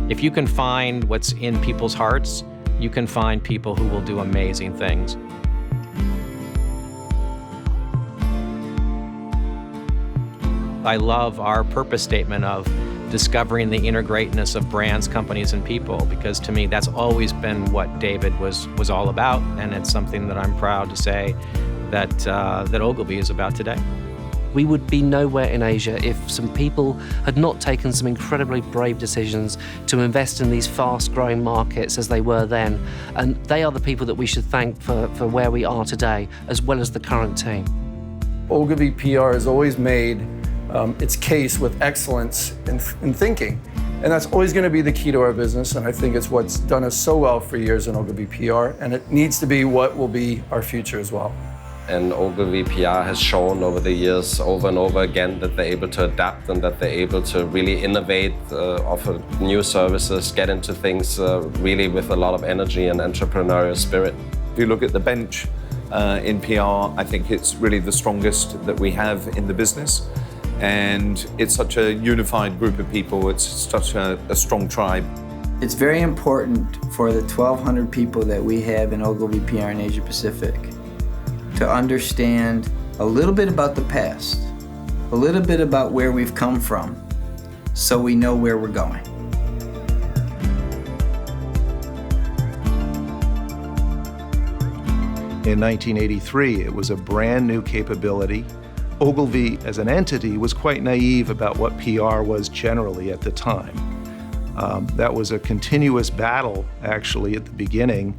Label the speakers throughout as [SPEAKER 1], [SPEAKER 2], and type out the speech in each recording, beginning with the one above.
[SPEAKER 1] If you can find what's in people's hearts, you can find people who will do amazing things. I love our purpose statement of discovering the inner greatness of brands, companies, and people, because to me, that's always been what David was all about, and it's something that I'm proud to say that Ogilvy is about today.
[SPEAKER 2] We would be nowhere in Asia if some people had not taken some incredibly brave decisions to invest in these fast-growing markets as they were then. And they are the people that we should thank for where we are today, as well as the current team.
[SPEAKER 3] Ogilvy PR has always made its case with excellence in thinking. And that's always going to be the key to our business. And I think it's what's done us so well for years in Ogilvy PR. And it needs to be what will be our future as well.
[SPEAKER 4] And Ogilvy PR has shown over the years, over and over again, that they're able to adapt and that they're able to really innovate, offer new services, get into things really with a lot of energy and entrepreneurial spirit.
[SPEAKER 5] If you look at the bench in PR, I think it's really the strongest that we have in the business. And it's such a unified group of people. It's such a strong tribe.
[SPEAKER 6] It's very important for the 1,200 people that we have in Ogilvy PR in Asia Pacific to understand a little bit about the past, a little bit about where we've come from, so we know where we're going.
[SPEAKER 7] In 1983, it was a brand new capability. Ogilvy as an entity was quite naive about what PR was generally at the time. That was a continuous battle, actually, at the beginning,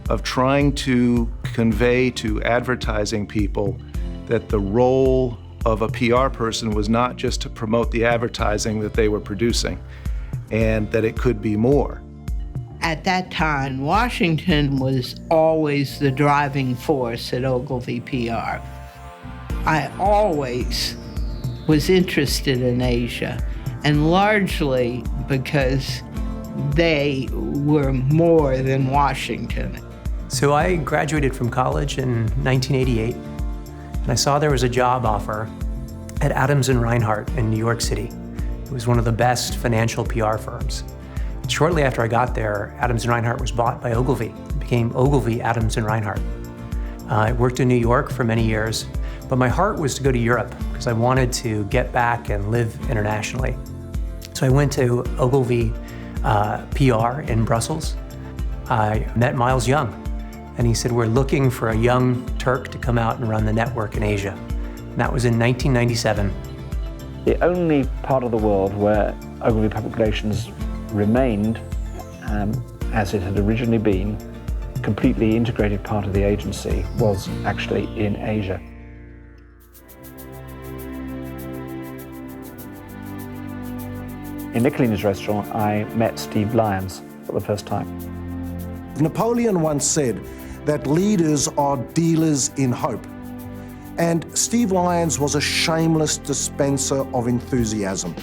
[SPEAKER 7] of trying to convey to advertising people that the role of a PR person was not just to promote the advertising that they were producing, and that it could be more.
[SPEAKER 8] At that time, Washington was always the driving force at Ogilvy PR. I always was interested in Asia, and largely because they were more than Washington.
[SPEAKER 9] So I graduated from college in 1988, and I saw there was a job offer at Adams & Reinhardt in New York City. It was one of the best financial PR firms. Shortly after I got there, Adams & Reinhardt was bought by Ogilvy. It became Ogilvy Adams & Reinhardt. I worked in New York for many years, but my heart was to go to Europe because I wanted to get back and live internationally. So I went to Ogilvy PR in Brussels. I met Miles Young, and he said, we're looking for a young Turk to come out and run the network in Asia. And that was in 1997.
[SPEAKER 10] The only part of the world where Ogilvy Public Relations remained as it had originally been, completely integrated part of the agency, was actually in Asia. In Nicolina's restaurant, I met Steve Lyons for the first time.
[SPEAKER 11] Napoleon once said that leaders are dealers in hope. And Steve Lyons was a shameless dispenser of enthusiasm.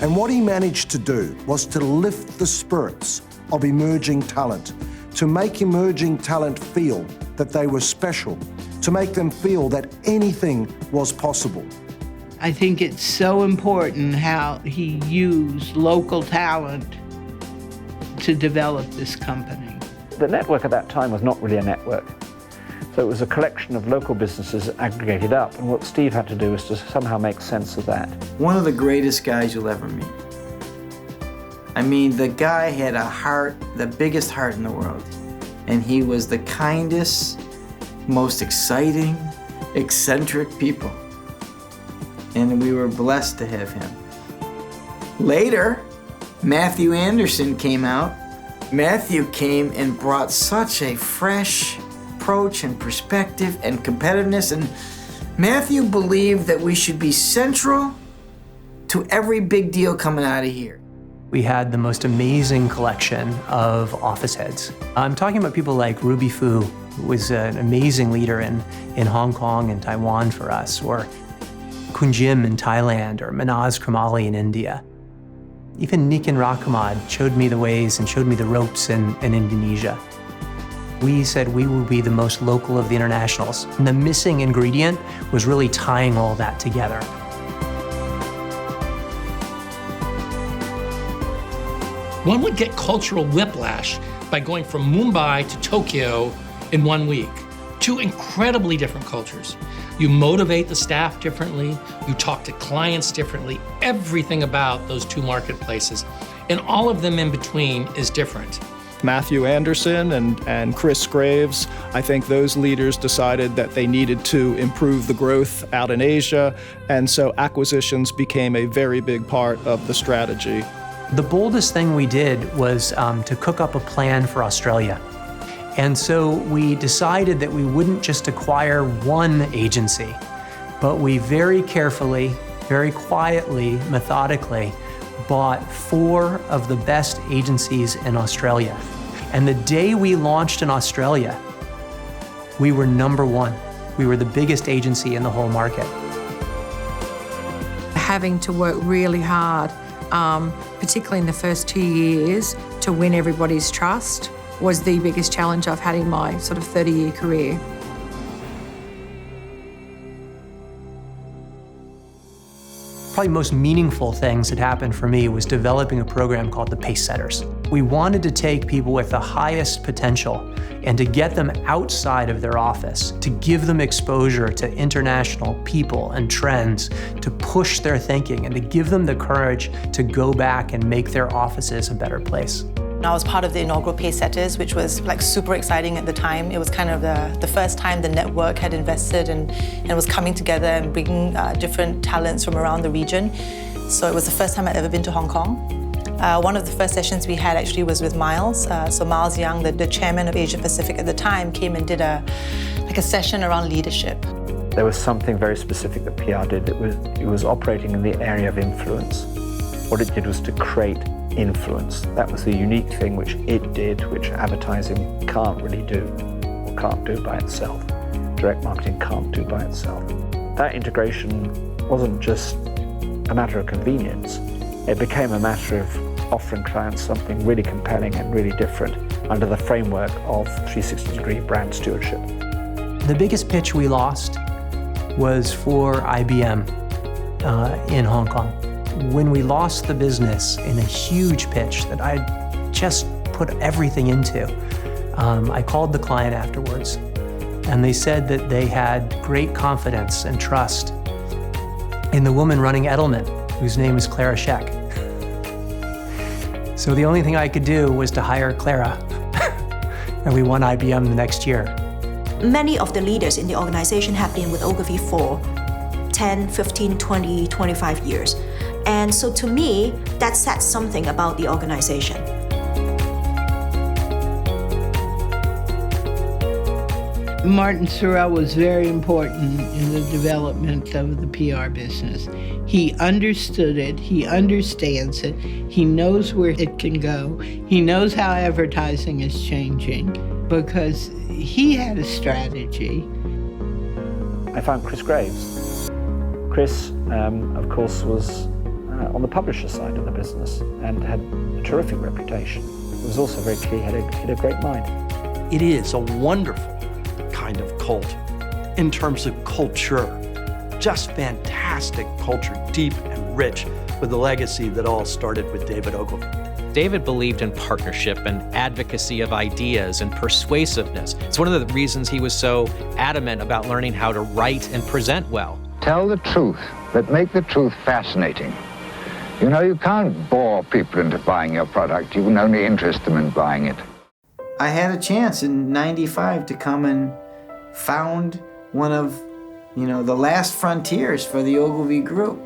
[SPEAKER 11] And what he managed to do was to lift the spirits of emerging talent, to make emerging talent feel that they were special, to make them feel that anything was possible.
[SPEAKER 8] I think it's so important how he used local talent to develop this company.
[SPEAKER 10] The network at that time was not really a network. So it was a collection of local businesses aggregated up, and what Steve had to do was to somehow make sense of that.
[SPEAKER 6] One of the greatest guys you'll ever meet. I mean, the guy had a heart, the biggest heart in the world. And he was the kindest, most exciting, eccentric people. And we were blessed to have him. Later, Matthew Anderson came out. Matthew came and brought such a fresh approach and perspective and competitiveness. And Matthew believed that we should be central to every big deal coming out of here.
[SPEAKER 9] We had the most amazing collection of office heads. I'm talking about people like Ruby Fu, who was an amazing leader in Hong Kong and Taiwan for us, or Kun Jim in Thailand, or Manaz Kramali in India. Even Nikin Rakamad showed me the ways and showed me the ropes in Indonesia. We said we would be the most local of the internationals, and the missing ingredient was really tying all that together.
[SPEAKER 12] One would get cultural whiplash by going from Mumbai to Tokyo in 1 week. Two incredibly different cultures. You motivate the staff differently, you talk to clients differently, everything about those two marketplaces, and all of them in between is different.
[SPEAKER 13] Matthew Anderson and Chris Graves, I think those leaders decided that they needed to improve the growth out in Asia, and so acquisitions became a very big part of the strategy.
[SPEAKER 9] The boldest thing we did was to cook up a plan for Australia. And so we decided that we wouldn't just acquire one agency, but we very carefully, very quietly, methodically bought 4 of the best agencies in Australia. And the day we launched in Australia, we were #1. We were the biggest agency in the whole market.
[SPEAKER 14] Having to work really hard, particularly in the first 2 years, to win everybody's trust was the biggest challenge I've had in my sort of 30-year career.
[SPEAKER 9] Probably the most meaningful things that happened for me was developing a program called the Pace Setters. We wanted to take people with the highest potential and to get them outside of their office, to give them exposure to international people and trends, to push their thinking and to give them the courage to go back and make their offices a better place.
[SPEAKER 15] I was part of the inaugural Pace Setters, which was like super exciting at the time. It was kind of the first time the network had invested and was coming together and bringing different talents from around the region. So it was the first time I'd ever been to Hong Kong. One of the first sessions we had actually was with Miles. So Miles Young, the chairman of Asia Pacific at the time, came and did a session around leadership.
[SPEAKER 10] There was something very specific that PR did. It was operating in the area of influence. What it did was to create influence. That was the unique thing which it did, which advertising can't really do, or can't do by itself. Direct marketing can't do by itself. That integration wasn't just a matter of convenience. It became a matter of offering clients something really compelling and really different under the framework of 360-degree brand stewardship.
[SPEAKER 9] The biggest pitch we lost was for IBM in Hong Kong. When we lost the business in a huge pitch that I just put everything into, I called the client afterwards, and they said that they had great confidence and trust in the woman running Edelman, whose name is Clara Scheck. So the only thing I could do was to hire Clara, and we won IBM the next year.
[SPEAKER 16] Many of the leaders in the organization have been with Ogilvy for 10, 15, 20, 25 years. And so to me, that says something about the organization.
[SPEAKER 8] Martin Sorrell was very important in the development of the PR business. He understood it, he understands it, he knows where it can go, he knows how advertising is changing because he had a strategy.
[SPEAKER 10] I found Chris Graves. Chris, of course, was on the publisher side of the business and had a terrific reputation. It was also very clear he had a great mind.
[SPEAKER 17] It is a wonderful kind of cult in terms of culture. Just fantastic culture, deep and rich, with the legacy that all started with David Ogilvy.
[SPEAKER 1] David believed in partnership and advocacy of ideas and persuasiveness. It's one of the reasons he was so adamant about learning how to write and present well.
[SPEAKER 18] Tell the truth, but make the truth fascinating. You know, you can't bore people into buying your product. You can only interest them in buying it.
[SPEAKER 6] I had a chance in '95 to come and found one of, the last frontiers for the Ogilvy Group.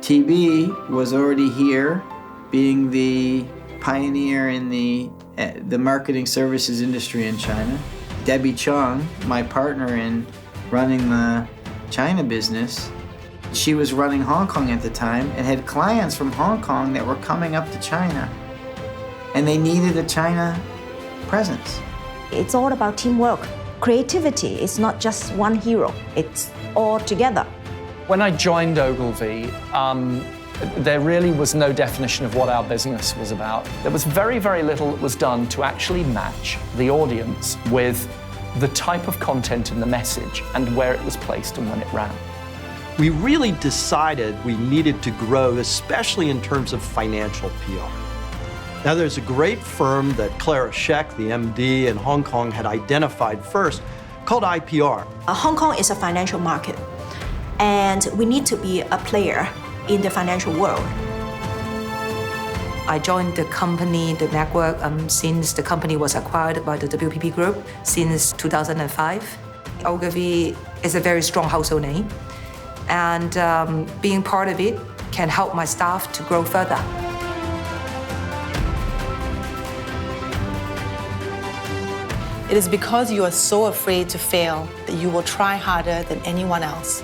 [SPEAKER 6] TB was already here, being the pioneer in the marketing services industry in China. Debbie Chung, my partner in running the China business, she was running Hong Kong at the time and had clients from Hong Kong that were coming up to China, and they needed a China presence.
[SPEAKER 16] It's all about teamwork. Creativity is not just one hero, it's all together.
[SPEAKER 19] When I joined Ogilvy, there really was no definition of what our business was about. There was very, very little that was done to actually match the audience with the type of content in the message and where it was placed and when it ran.
[SPEAKER 17] We really decided we needed to grow, especially in terms of financial PR. Now, there's a great firm that Clara Scheck, the MD in Hong Kong, had identified first called IPR.
[SPEAKER 16] Hong Kong is a financial market, and we need to be a player in the financial world.
[SPEAKER 14] I joined the company, the network, since the company was acquired by the WPP Group since 2005. Ogilvy is a very strong household name, and being part of it can help my staff to grow further.
[SPEAKER 15] It is because you are so afraid to fail that you will try harder than anyone else.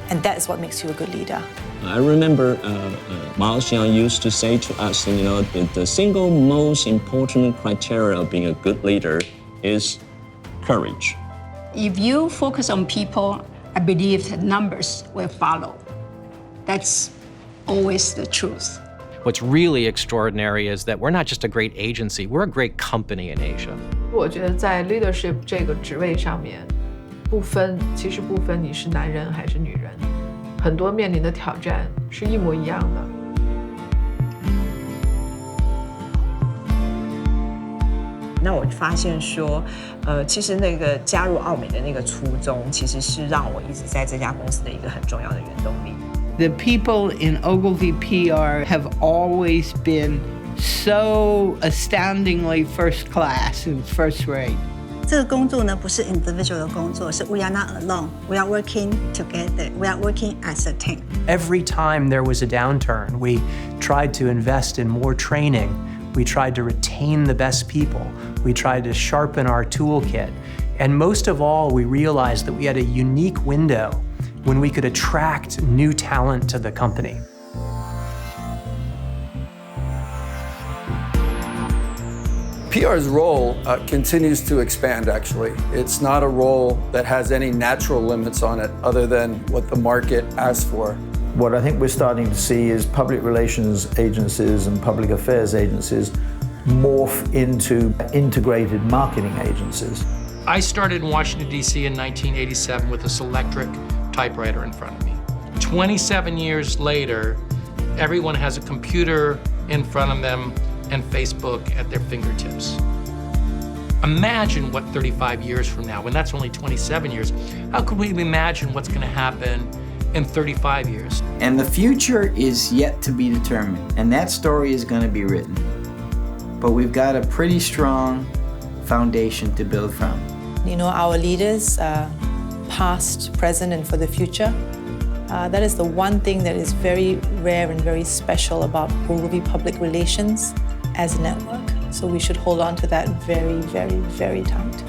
[SPEAKER 15] And that is what makes you a good leader.
[SPEAKER 20] I remember Mao Zedong used to say to us, the single most important criteria of being a good leader is courage.
[SPEAKER 21] If you focus on people, I believe the numbers will follow. That's always the truth.
[SPEAKER 1] What's really extraordinary is that we're not just a great agency, we're a great company in Asia.
[SPEAKER 22] 我觉得在 leadership 这个职位上面，其实不分你是男人还是女人，很多面临的挑战是一模一样的。
[SPEAKER 23] 那我发现说，其实那个加入奥美的那个初衷，其实是让我一直在这家公司的一个很重要的原动力。
[SPEAKER 8] The people in Ogilvy PR have always been so astoundingly first class and first rate.
[SPEAKER 24] 这个工作呢，不是 individual 的工作，是 we are not alone. We are working together. We are working as a team.
[SPEAKER 9] Every time there was a downturn, we tried to invest in more training. We tried to retain the best people. We tried to sharpen our toolkit. And most of all, we realized that we had a unique window when we could attract new talent to the company.
[SPEAKER 3] PR's role continues to expand, actually. It's not a role that has any natural limits on it other than what the market asks for.
[SPEAKER 25] What I think we're starting to see is public relations agencies and public affairs agencies morph into integrated marketing agencies.
[SPEAKER 12] I started in Washington, D.C. in 1987 with a Selectric typewriter in front of me. 27 years later, everyone has a computer in front of them and Facebook at their fingertips. Imagine what 35 years from now, when that's only 27 years, how could we imagine what's going to happen in 35 years?
[SPEAKER 6] And the future is yet to be determined, and that story is going to be written. But we've got a pretty strong foundation to build from.
[SPEAKER 15] You know, our leaders, past, present, and for the future, that is the one thing that is very rare and very special about Ogilvy Public Relations as a network. So we should hold on to that very, very, very tight.